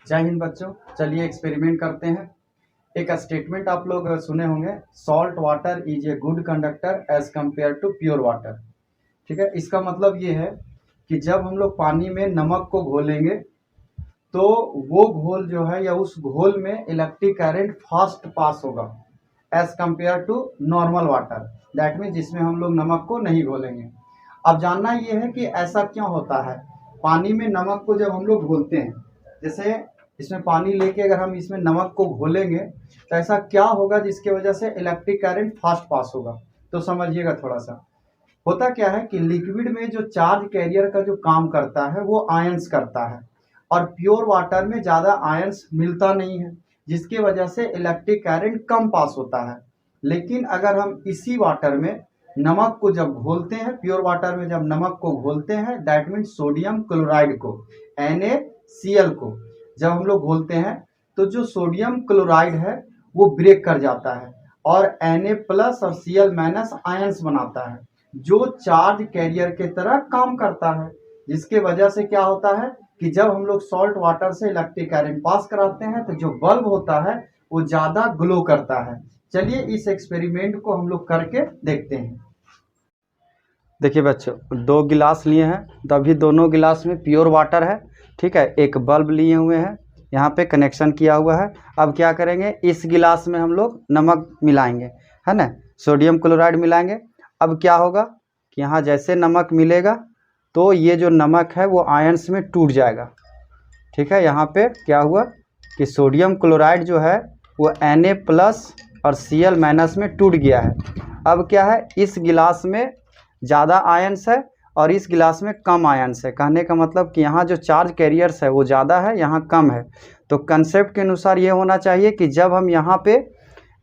जय हिंद बच्चों, चलिए एक्सपेरिमेंट करते हैं। एक स्टेटमेंट आप लोग सुने होंगे, salt water is a good conductor as compare to pure water. ठीक है, इसका मतलब ये है कि जब हम लोग पानी में नमक को घोलेंगे तो वो घोल जो है या उस घोल में इलेक्ट्रिक करंट फास्ट पास होगा as compare to normal water. That mean जिसमें हम लोग नमक को नहीं घोलेंगे। अब जानना ये है कि ऐसा क्यों होता है। पानी में नमक को जब हम लोग घोलते हैं, जैसे इसमें पानी लेके अगर हम इसमें नमक को घोलेंगे तो ऐसा क्या होगा जिसकी वजह से इलेक्ट्रिक करंट फास्ट पास होगा। तो समझिएगा थोड़ा सा। होता क्या है कि लिक्विड में जो चार्ज कैरियर का जो काम करता है वो आयंस करता है, और प्योर वाटर में ज़्यादा आयंस मिलता नहीं है, जिसकी वजह से इलेक्ट्रिक करंट कम पास होता है। लेकिन अगर हम इसी वाटर में नमक को जब घोलते हैं, प्योर वाटर में जब नमक को घोलते हैं, दैट मीन सोडियम क्लोराइड को, NaCl को जब हम लोग घोलते हैं तो जो सोडियम क्लोराइड है वो ब्रेक कर जाता है और Na+ और Cl- आयंस बनाता है, जो चार्ज कैरियर के तरह काम करता है। जिसके वजह से क्या होता है कि जब हम लोग सॉल्ट वाटर से इलेक्ट्रिक करंट पास कराते हैं तो जो बल्ब होता है वो ज़्यादा ग्लो करता है। चलिए इस एक्सपेरिमेंट को हम लोग करके देखते हैं। देखिए बच्चों, 2 गिलास लिए हैं, तो अभी दोनों गिलास में प्योर वाटर है। ठीक है, एक बल्ब लिए हुए हैं, यहाँ पे कनेक्शन किया हुआ है। अब क्या करेंगे, इस गिलास में हम लोग नमक मिलाएंगे, है ना, सोडियम क्लोराइड मिलाएंगे। अब क्या होगा कि यहाँ जैसे नमक मिलेगा तो ये जो नमक है वो आयंस में टूट जाएगा। ठीक है, यहाँ पे क्या हुआ कि सोडियम क्लोराइड जो है वो Na+ और Cl- में टूट गया है। अब क्या है, इस गिलास में ज़्यादा आयंस है और इस गिलास में कम आयंस है। कहने का मतलब कि यहाँ जो चार्ज कैरियर्स है वो ज़्यादा है, यहाँ कम है। तो कंसेप्ट के अनुसार ये होना चाहिए कि जब हम यहाँ पे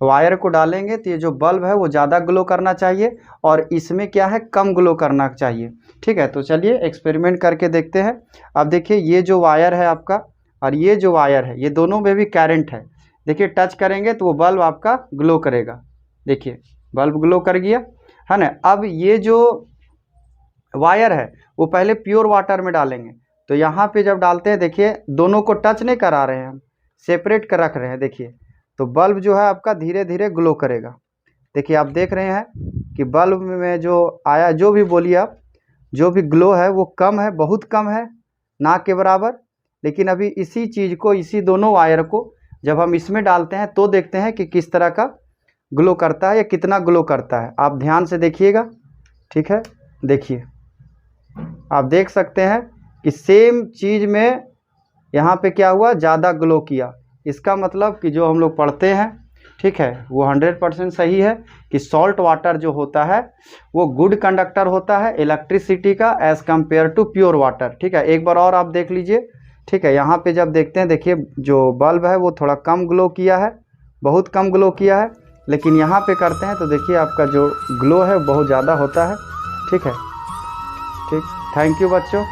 वायर को डालेंगे तो ये जो बल्ब है वो ज़्यादा ग्लो करना चाहिए और इसमें क्या है, कम ग्लो करना चाहिए। ठीक है, तो चलिए एक्सपेरिमेंट करके देखते हैं। अब देखिए, ये जो वायर है आपका और ये जो वायर है, ये दोनों में भी करंट है। देखिए, टच करेंगे तो वो बल्ब आपका ग्लो करेगा। देखिए, बल्ब ग्लो कर गया, है ना। अब ये जो वायर है वो पहले प्योर वाटर में डालेंगे, तो यहाँ पे जब डालते हैं, देखिए दोनों को टच नहीं करा रहे हैं हम, सेपरेट कर रख रहे हैं। देखिए, तो बल्ब जो है आपका धीरे धीरे ग्लो करेगा। देखिए, आप देख रहे हैं कि बल्ब में जो आया, जो भी बोलिए आप, जो भी ग्लो है वो कम है, बहुत कम है, ना के बराबर। लेकिन अभी इसी चीज़ को, इसी दोनों वायर को जब हम इसमें डालते हैं तो देखते हैं कि किस तरह का ग्लो करता है या कितना ग्लो करता है। आप ध्यान से देखिएगा। ठीक है, देखिए, आप देख सकते हैं कि सेम चीज़ में यहाँ पे क्या हुआ, ज़्यादा ग्लो किया। इसका मतलब कि जो हम लोग पढ़ते हैं, ठीक है, वो 100% सही है कि सॉल्ट वाटर जो होता है वो गुड कंडक्टर होता है इलेक्ट्रिसिटी का as compare to pure water. ठीक है, एक बार और आप देख लीजिए। ठीक है, यहाँ पे जब देखते हैं, देखिए जो बल्ब है वो थोड़ा कम ग्लो किया है, बहुत कम ग्लो किया है। लेकिन यहाँ पे करते हैं तो देखिए आपका जो ग्लो है बहुत ज़्यादा होता है। ठीक है, ठीक, थैंक यू बच्चों।